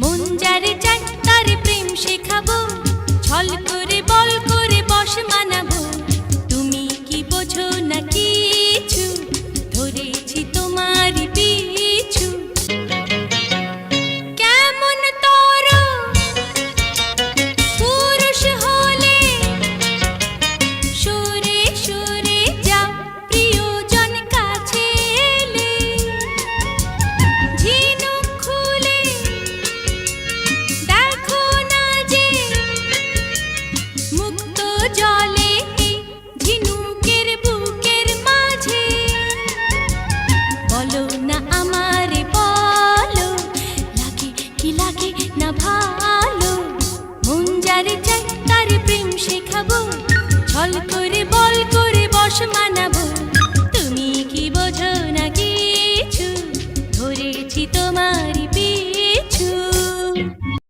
মন যারে চাই তারে প্রেম শেখাবো, ছল করে বল করে বশ মানাবো। তুমি কি বোঝো না কিছু, ধরেছি তোমারই পিছু। কেমন তর পুরুষ হলে সরে সরে যাও, প্রিয়জন কাছে এলে ঝিনুক খুলে দেখো না যে মুক্ত জলে এই ঝিনুকের বুকের মাঝে। বলো না আমারে বলো, লাগে কি লাগে না ভালো। মন যারে চাই তারে প্রেম শেখাবো, ছল করে বল করে বশ মানাবো। তুমি কি বোঝো না কিছু, ধরেছি তোমারই পিছু।